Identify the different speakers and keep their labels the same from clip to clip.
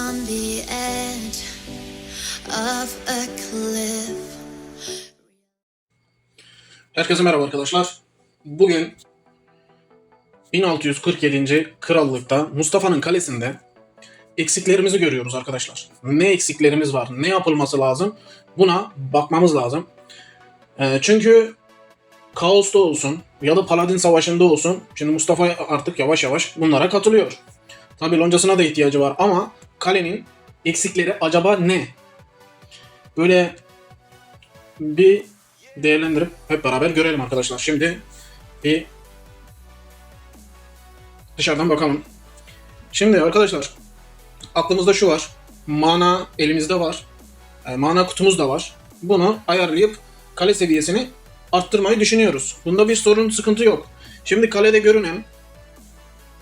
Speaker 1: on the edge of a cliff.
Speaker 2: Herkese merhaba arkadaşlar. Bugün 1647. Krallık'ta Mustafa'nın kalesinde eksiklerimizi görüyoruz arkadaşlar. Ne eksiklerimiz var, ne yapılması lazım buna bakmamız lazım. Çünkü Kaos'ta olsun ya da Paladin Savaşı'nda olsun şimdi Mustafa artık yavaş yavaş bunlara katılıyor. Tabi loncasına da ihtiyacı var ama kalenin eksikleri acaba ne? Böyle bir değerlendirip hep beraber görelim arkadaşlar. Şimdi bir dışarıdan bakalım. Şimdi arkadaşlar aklımızda şu var. Mana elimizde var. Mana kutumuz da var. Bunu ayarlayıp kale seviyesini arttırmayı düşünüyoruz. Bunda bir sorun, sıkıntı yok. Şimdi kalede görünen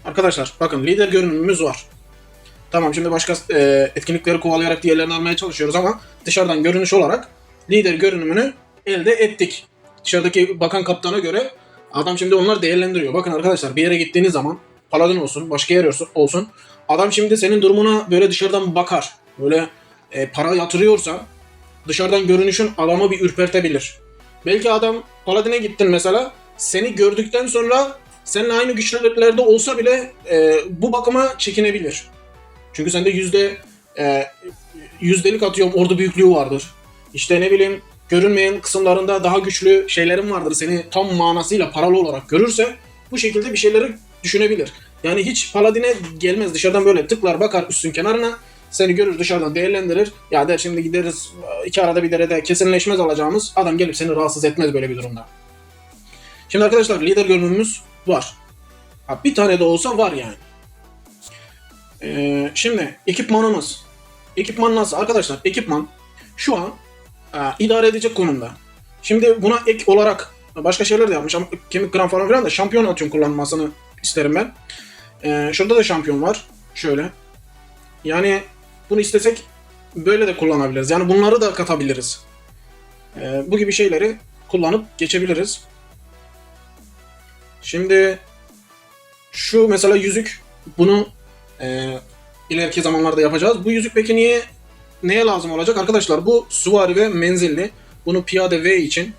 Speaker 2: arkadaşlar bakın lider görünümümüz var. Tamam şimdi başka etkinlikleri kovalayarak diğerlerini almaya çalışıyoruz ama dışarıdan görünüş olarak lider görünümünü elde ettik. Dışarıdaki bakan kaptana göre adam şimdi onlar değerlendiriyor. Bakın arkadaşlar bir yere gittiğiniz zaman Paladin olsun, başka yer olsun. Adam şimdi senin durumuna böyle dışarıdan bakar. Böyle para yatırıyorsa dışarıdan görünüşün adamı bir ürpertebilir. Belki adam Paladin'e gittin mesela seni gördükten sonra seninle aynı güçlülüklerde olsa bile bu bakıma çekinebilir. Çünkü sende yüzdelik atıyorum ordu büyüklüğü vardır. İşte ne bileyim görünmeyen kısımlarında daha güçlü şeylerin vardır. Seni tam manasıyla paralı olarak görürse bu şekilde bir şeyleri düşünebilir. Yani hiç Paladin'e gelmez dışarıdan böyle tıklar bakar üstün kenarına. Seni görür dışarıdan değerlendirir. Ya der şimdi gideriz iki arada bir derede kesinleşmez alacağımız adam gelip seni rahatsız etmez böyle bir durumda. Şimdi arkadaşlar lider görünümümüz var. Bir tane de olsa var yani. Şimdi ekipmanımız. Ekipman nasıl? Arkadaşlar ekipman şu an idare edecek konumda. Şimdi buna ek olarak başka şeyler de yapmış ama kemik kıran falan filan da şampiyon atıyorum kullanmasını isterim ben. Şurada da şampiyon var. Şöyle. Yani bunu istesek böyle de kullanabiliriz. Yani bunları da katabiliriz. Bu gibi şeyleri kullanıp geçebiliriz. Şimdi şu mesela yüzük bunu ileriki zamanlarda yapacağız. Bu yüzük peki neye lazım olacak? Arkadaşlar bu süvari ve menzilli. Bunu piyade V için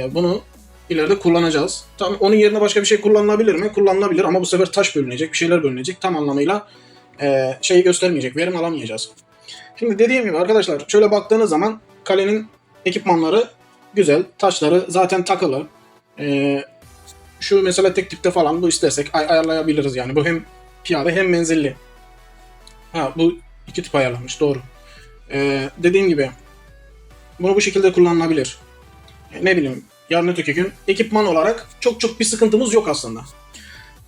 Speaker 2: bunu ileride kullanacağız. Tam onun yerine başka bir şey kullanılabilir mi? Kullanılabilir ama bu sefer taş bölünecek, bir şeyler bölünecek. Tam anlamıyla şeyi göstermeyecek, verim alamayacağız. Şimdi dediğim gibi arkadaşlar şöyle baktığınız zaman kalenin ekipmanları güzel. Taşları zaten takılı. Şu mesela tek tipte falan bu istersek ayarlayabiliriz yani. Bu hem piyade hem menzilli. Bu iki tip ayarlanmış doğru. Dediğim gibi bunu bu şekilde kullanılabilir. Ne bileyim yarın öteki gün ekipman olarak çok bir sıkıntımız yok aslında.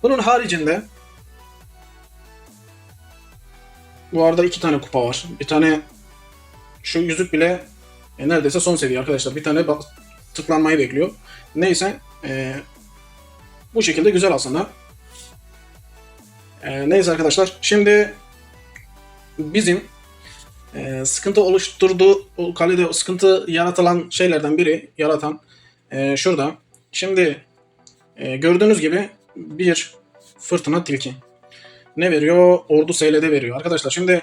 Speaker 2: Bunun haricinde bu arada iki tane kupa var. Bir tane şu yüzük bile neredeyse son seviye arkadaşlar. Bir tane tıklanmayı bekliyor. Neyse bu şekilde güzel aslında. Neyse arkadaşlar şimdi bizim sıkıntı oluşturduğu o kalede sıkıntı yaratılan şeylerden biri şurada. Şimdi gördüğünüz gibi bir fırtına tilki. Ne veriyor? Ordu SL'de veriyor. Arkadaşlar şimdi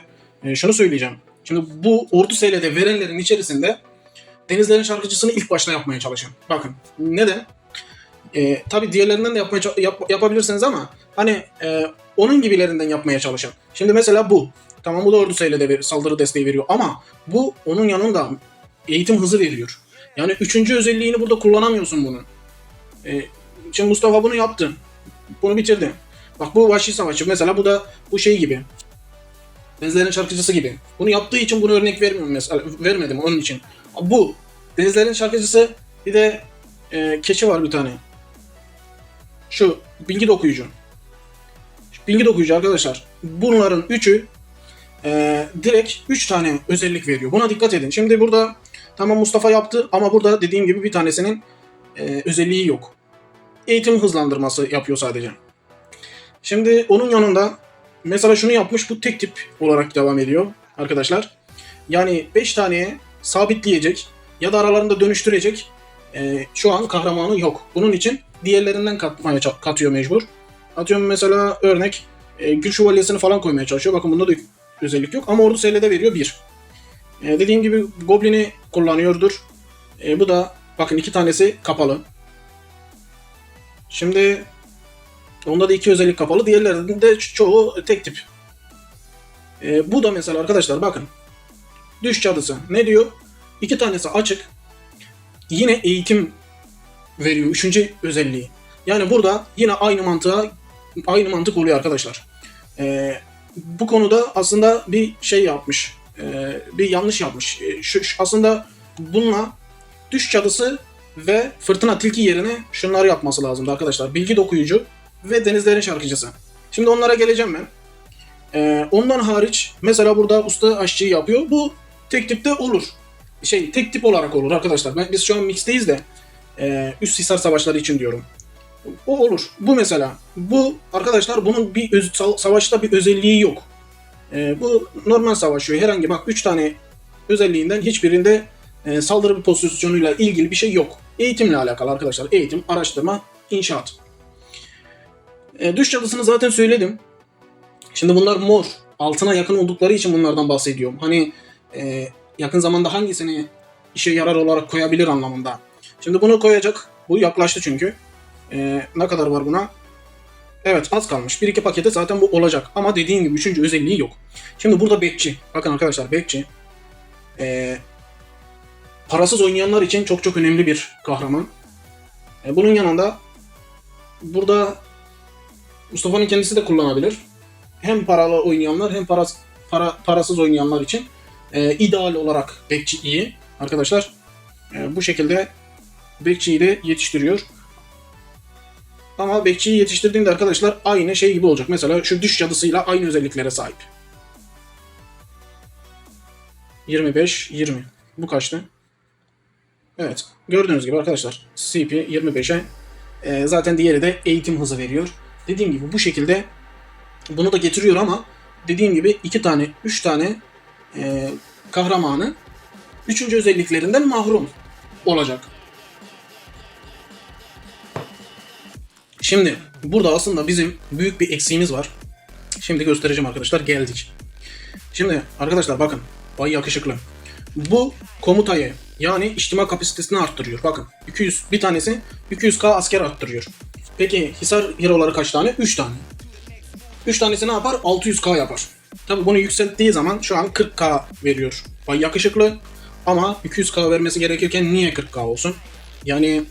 Speaker 2: şunu söyleyeceğim. Şimdi bu Ordu SL'de verenlerin içerisinde Denizlerin Şarkıcısını ilk başta yapmaya çalışın. Bakın neden? Tabii diğerlerinden de yapabilirsiniz ama hani onun gibilerinden yapmaya çalışın. Şimdi mesela bu. Tamam bu da Ordu SL'de saldırı desteği veriyor ama bu onun yanında eğitim hızı veriyor. Yani 3. özelliğini burada kullanamıyorsun bunun. Şimdi Mustafa bunu yaptı. Bunu bitirdi. Bak bu vahşi savaşçı mesela bu da bu şey gibi. Denizlerin Şarkıcısı gibi. Bunu yaptığı için bunu örnek vermiyorum mesela. Vermedim onun için. Bu Denizlerin Şarkıcısı bir de keçi var bir tane. Şu bilgi dokuyucu. Bilgi dokuyucu arkadaşlar. Bunların üçü direkt 3 tane özellik veriyor. Buna dikkat edin. Şimdi burada tamam Mustafa yaptı ama burada dediğim gibi bir tanesinin özelliği yok. Eğitim hızlandırması yapıyor sadece. Şimdi onun yanında mesela şunu yapmış bu tek tip olarak devam ediyor arkadaşlar. Yani 5 taneye sabitleyecek ya da aralarında dönüştürecek şu an kahramanı yok. Bunun için diğerlerinden katıyor mecbur. Atıyorum mesela örnek Gül Şövalyesini falan koymaya çalışıyor. Bakın bunda da özellik yok ama Ordu SL'de veriyor 1. Dediğim gibi Goblin'i kullanıyordur. Bu da bakın 2 tanesi kapalı. Şimdi onda da 2 özellik kapalı. Diğerlerinde çoğu tek tip. Bu da mesela arkadaşlar bakın. Düş cadısı. Ne diyor? 2 tanesi açık. Yine eğitim veriyor. 3. özelliği. Yani burada yine aynı mantık oluyor arkadaşlar. Bu konuda aslında bir şey yapmış. Bir yanlış yapmış. Aslında bununla düş cadısı ve fırtına tilki yerine şunları yapması lazımdı arkadaşlar. Bilgi dokuyucu ve denizlerin şarkıcısı. Şimdi onlara geleceğim ben. Ondan hariç mesela burada usta aşçıyı yapıyor. Bu tek tipte olur. Tek tip olarak olur arkadaşlar. Biz şu an mixteyiz de üst hisar savaşları için diyorum. O olur. Bu mesela. Bu arkadaşlar bunun savaşta bir özelliği yok. Bu normal savaşıyor. Herhangi bak 3 tane özelliğinden hiçbirinde saldırı bir pozisyonuyla ilgili bir şey yok. Eğitimle alakalı arkadaşlar. Eğitim, araştırma, inşaat. Düş cadısını zaten söyledim. Şimdi bunlar mor. Altına yakın oldukları için bunlardan bahsediyorum. Hani yakın zamanda hangisini işe yarar olarak koyabilir anlamında. Şimdi bunu koyacak. Bu yaklaştı çünkü. Ne kadar var buna? Evet az kalmış. 1-2 pakete zaten bu olacak. Ama dediğim gibi 3. özelliği yok. Şimdi burada bekçi. Bakın arkadaşlar bekçi. Parasız oynayanlar için çok çok önemli bir kahraman. Bunun yanında burada Mustafa'nın kendisi de kullanabilir. Hem paralı oynayanlar hem parasız oynayanlar için ideal olarak bekçi iyi. Arkadaşlar bu şekilde bekçiyi de yetiştiriyor. Ama bekçiyi yetiştirdiğinde arkadaşlar aynı şey gibi olacak. Mesela şu düş cadısıyla aynı özelliklere sahip. 25, 20. Bu kaçtı? Evet. Gördüğünüz gibi arkadaşlar CP 25'e zaten diğeri de eğitim hızı veriyor. Dediğim gibi bu şekilde bunu da getiriyor ama dediğim gibi 2 tane, 3 tane kahramanı 3. özelliklerinden mahrum olacak. Şimdi burada aslında bizim büyük bir eksiğimiz var. Şimdi göstereceğim arkadaşlar. Geldik. Şimdi arkadaşlar bakın. Bay yakışıklı. Bu komutayı yani içtima kapasitesini arttırıyor. Bakın 200 bir tanesi 200k asker arttırıyor. Peki Hisar hero'ları kaç tane? 3 tane. 3 tanesi ne yapar? 600k yapar. Tabi bunu yükselttiği zaman şu an 40k veriyor. Bay yakışıklı ama 200k vermesi gerekirken niye 40k olsun? Yani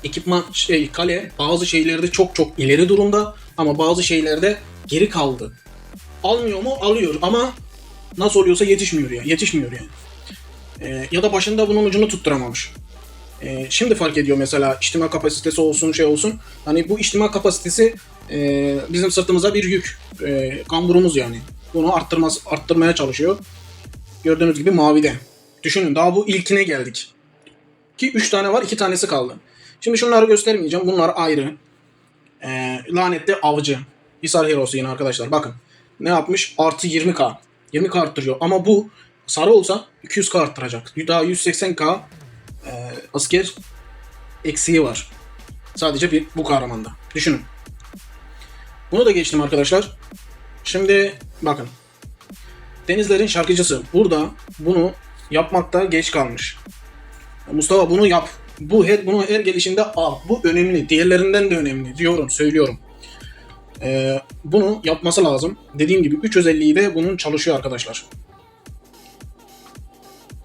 Speaker 2: ekipman kale bazı şeylerde çok çok ileri durumda ama bazı şeylerde geri kaldı. Almıyor mu? Alıyor ama nasıl oluyorsa yetişmiyor yani. Ya da başında bunun ucunu tutturamamış. Şimdi fark ediyor mesela içtima kapasitesi olsun olsun. Hani bu içtima kapasitesi bizim sırtımıza bir yük. Kamburumuz yani. Bunu arttırmaya çalışıyor. Gördüğünüz gibi mavide. Düşünün daha bu ilkine geldik. Ki 3 tane var 2 tanesi kaldı. Şimdi şunları göstermeyeceğim. Bunlar ayrı. Lanetli avcı. Hisar Hero'su yine arkadaşlar. Bakın. Ne yapmış? Artı 20k. 20k arttırıyor. Ama bu sarı olsa 200k arttıracak. Daha 180k asker eksiği var. Sadece bu kahramanda. Düşünün. Bunu da geçtim arkadaşlar. Şimdi bakın. Denizlerin şarkıcısı. Burada bunu yapmakta geç kalmış. Mustafa bunu yap. Bunu her gelişinde al. Bu önemli. Diğerlerinden de önemli diyorum, söylüyorum. Bunu yapması lazım. Dediğim gibi 3 özelliği de bunun çalışıyor arkadaşlar.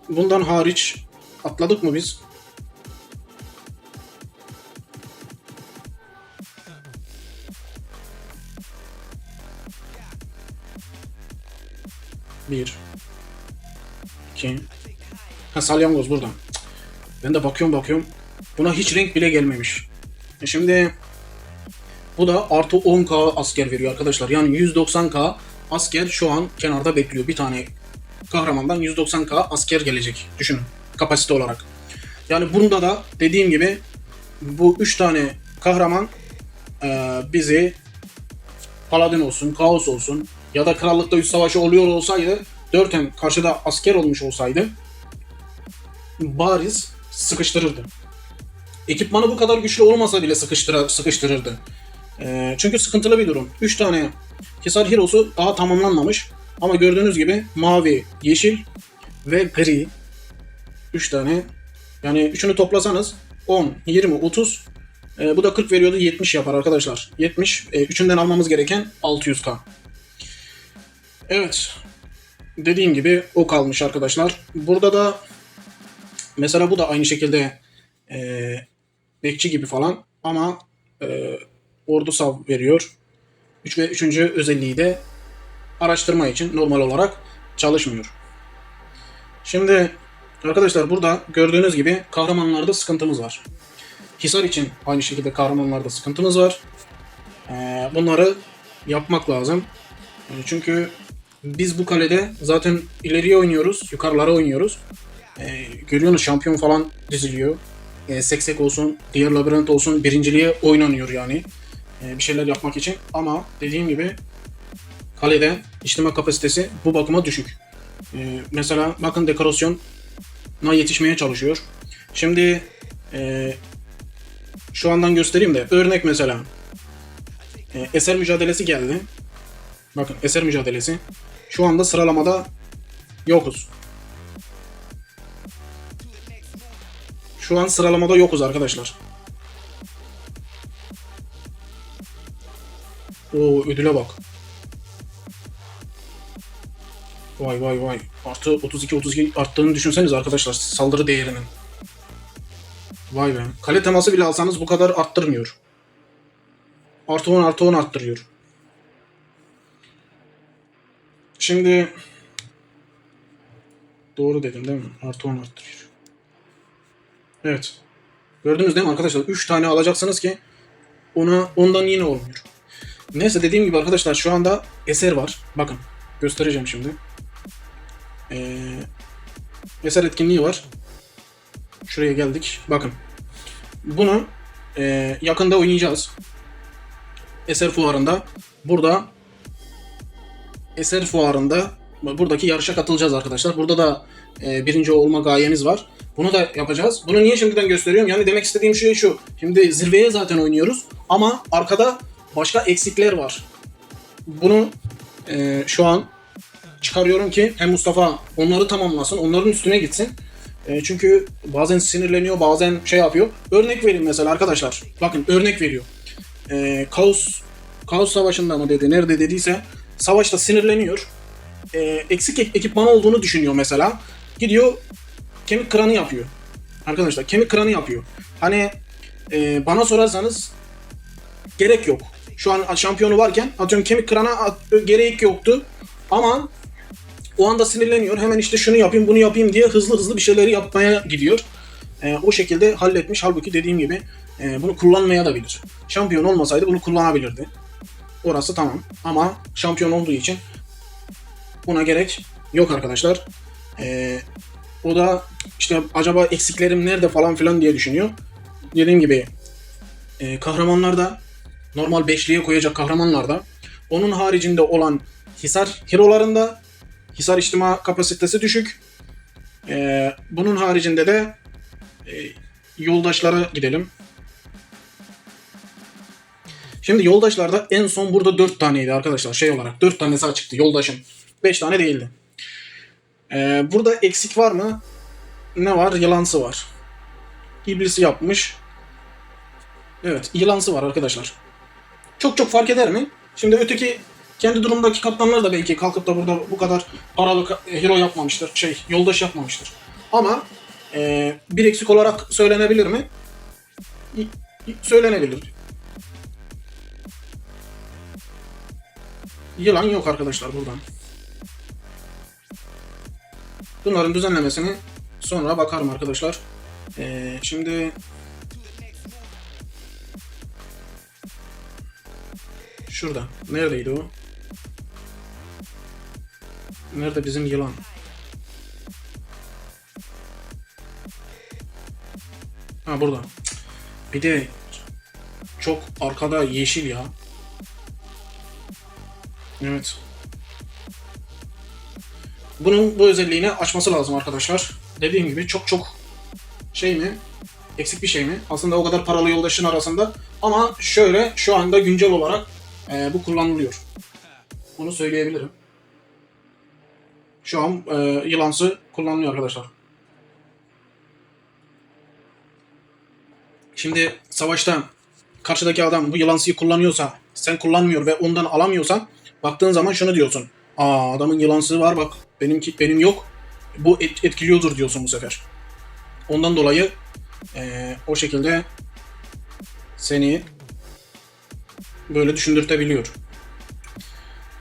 Speaker 2: Bundan hariç atladık mı biz? Bir. 2. Salyangoz burada. Ben de bakıyorum. Buna hiç renk bile gelmemiş. Şimdi bu da artı 10k asker veriyor arkadaşlar. Yani 190k asker şu an kenarda bekliyor. Bir tane kahramandan 190k asker gelecek. Düşünün kapasite olarak. Yani bunda da dediğim gibi bu 3 tane kahraman bizi Paladin olsun, Kaos olsun ya da Krallıkta Üst Savaşı oluyor olsaydı 4'ten karşıda asker olmuş olsaydı bariz sıkıştırırdı. Ekipmanı bu kadar güçlü olmasa bile sıkıştırırdı. Çünkü sıkıntılı bir durum. 3 tane Hisar Hero'su daha tamamlanmamış. Ama gördüğünüz gibi mavi, yeşil ve gri. 3 tane. Yani üçünü toplasanız 10, 20, 30. Bu da 40 veriyordu. 70 yapar arkadaşlar. 70. Üçünden almamız gereken 600k. Evet. Dediğim gibi o kalmış arkadaşlar. Burada da mesela bu da aynı şekilde bekçi gibi falan ama ordu sav veriyor. 3 ve 3. özelliği de araştırma için normal olarak çalışmıyor. Şimdi arkadaşlar burada gördüğünüz gibi kahramanlarda sıkıntımız var. Hisar için aynı şekilde kahramanlarda sıkıntımız var. Bunları yapmak lazım. Çünkü biz bu kalede zaten ileriye oynuyoruz, yukarılara oynuyoruz. Görüyorsunuz şampiyon falan diziliyor. Seksek olsun, diğer labirent olsun birinciliğe oynanıyor yani. Bir şeyler yapmak için. Ama dediğim gibi kalede işleme kapasitesi bu bakıma düşük. Mesela bakın dekorasyona yetişmeye çalışıyor. Şimdi şu andan göstereyim de örnek mesela eser mücadelesi geldi. Bakın eser mücadelesi. Şu anda sıralamada yokuz. Şu an sıralamada yokuz arkadaşlar. Oo ödüle bak. Vay vay vay. Artı 32 arttığını düşünseniz arkadaşlar saldırı değerinin. Vay be. Kale teması bile alsanız bu kadar arttırmıyor. Artı 10 artı 10 arttırıyor. Şimdi doğru dedim değil mi? Artı 10 arttırıyor. Evet. Gördünüz değil mi arkadaşlar? 3 tane alacaksınız ki ondan yine olmuyor. Neyse dediğim gibi arkadaşlar şu anda eser var. Bakın göstereceğim şimdi. Eser etkinliği var. Şuraya geldik. Bakın. Bunu yakında oynayacağız. Eser fuarında. Burada Eser fuarında buradaki yarışa katılacağız arkadaşlar. Burada da birinci olma gayemiz var. Bunu da yapacağız. Bunu niye şimdiden gösteriyorum? Yani demek istediğim şey şu. Şimdi zirveye zaten oynuyoruz. Ama arkada başka eksikler var. Bunu şu an çıkarıyorum ki hem Mustafa onları tamamlasın. Onların üstüne gitsin. Çünkü bazen sinirleniyor, bazen şey yapıyor. Örnek vereyim mesela arkadaşlar. Bakın örnek veriyor. Kaos Savaşı'nda mı dedi, nerede dediyse savaşta sinirleniyor. Eksik ekipman olduğunu düşünüyor mesela. Gidiyor kemik kıranı yapıyor. Arkadaşlar kemik kıranı yapıyor. Hani bana sorarsanız gerek yok. Şu an şampiyonu varken atıyorum kemik kırana gerek yoktu. Ama o anda sinirleniyor. Hemen işte şunu yapayım bunu yapayım diye hızlı bir şeyleri yapmaya gidiyor. O şekilde halletmiş. Halbuki dediğim gibi bunu kullanmaya da bilir. Şampiyon olmasaydı bunu kullanabilirdi. Orası tamam. Ama şampiyon olduğu için buna gerek yok arkadaşlar. O da işte acaba eksiklerim nerede falan filan diye düşünüyor. Dediğim gibi kahramanlarda normal beşliğe koyacak kahramanlarda onun haricinde olan Hisar hero'larında Hisar içtima kapasitesi düşük. Bunun haricinde de yoldaşlara gidelim. Şimdi yoldaşlarda en son burada 4 taneydi arkadaşlar. Şey olarak 4 tanesi açıktı yoldaşın. 5 tane değildi. Burada eksik var mı? Ne var? Yılansı var. İblisi yapmış. Evet, yılansı var arkadaşlar. Çok fark eder mi? Şimdi öteki kendi durumdaki kaptanlar da belki kalkıp da burada bu kadar paralı hero yapmamıştır. Yoldaş yapmamıştır. Ama bir eksik olarak söylenebilir mi? Söylenebilir. Yılan yok arkadaşlar buradan. Bunların düzenlemesini sonra bakarım arkadaşlar. Şimdi şurada. Neredeydi o? Nerede bizim yılan? Ha burada. Bir de çok arkada yeşil ya. Evet. Bunun bu özelliğini açması lazım arkadaşlar. Dediğim gibi çok şey mi? Eksik bir şey mi? Aslında o kadar paralı yoldaşın arasında. Ama şöyle şu anda güncel olarak bu kullanılıyor. Bunu söyleyebilirim. şu an yılansı kullanılıyor arkadaşlar. Şimdi savaşta karşıdaki adam bu yılansıyı kullanıyorsa, sen kullanmıyor ve ondan alamıyorsan, baktığın zaman şunu diyorsun. Aa, adamın yılansı var bak, benim yok. Bu etkiliyordur diyorsun bu sefer. Ondan dolayı o şekilde seni böyle düşündürtebiliyor.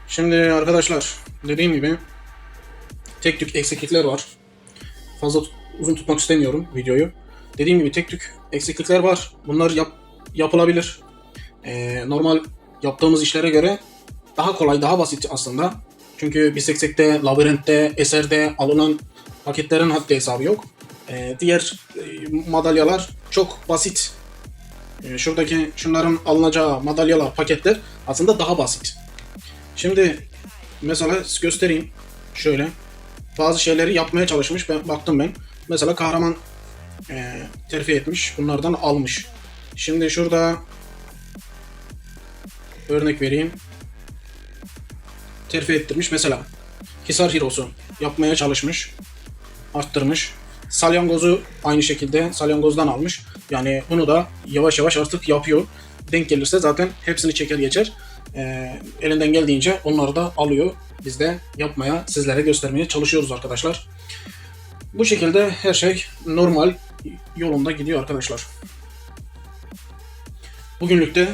Speaker 2: Şimdi arkadaşlar, dediğim gibi tek tük eksiklikler var. Fazla uzun tutmak istemiyorum videoyu. Dediğim gibi tek tük eksiklikler var. Bunlar yapılabilir. Normal yaptığımız işlere göre daha kolay, daha basit aslında. Çünkü Bisexect'te, Labirentte, Eser'de alınan paketlerin haddi hesabı yok. Diğer madalyalar çok basit. Şunların alınacağı madalyalar, paketler aslında daha basit. Şimdi mesela göstereyim. Şöyle bazı şeyleri yapmaya çalışmış. Ben. Mesela kahraman terfi etmiş. Bunlardan almış. Şimdi şurada örnek vereyim. Terfi ettirmiş. Mesela Hisar Heroes'u yapmaya çalışmış. Arttırmış. Salyangozu aynı şekilde salyangozdan almış. Yani bunu da yavaş yavaş artık yapıyor. Denk gelirse zaten hepsini çeker geçer. Elinden geldiğince onları da alıyor. Biz de yapmaya, sizlere göstermeye çalışıyoruz arkadaşlar. Bu şekilde her şey normal yolunda gidiyor arkadaşlar. Bugünlük de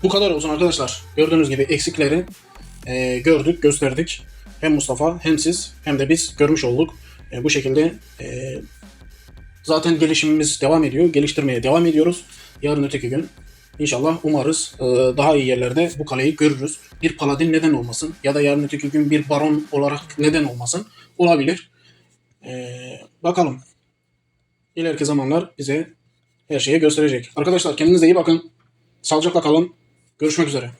Speaker 2: bu kadar olsun arkadaşlar. Gördüğünüz gibi eksikleri gördük, gösterdik. Hem Mustafa hem siz hem de biz görmüş olduk. Bu şekilde zaten gelişimimiz devam ediyor. Geliştirmeye devam ediyoruz. Yarın öteki gün İnşallah umarız daha iyi yerlerde bu kaleyi görürüz. Bir paladin neden olmasın? Ya da yarın öteki gün bir baron olarak neden olmasın? Olabilir. Bakalım. İleriki zamanlar bize her şeyi gösterecek. Arkadaşlar kendinize iyi bakın. Sağlıcakla kalın. Görüşmek üzere.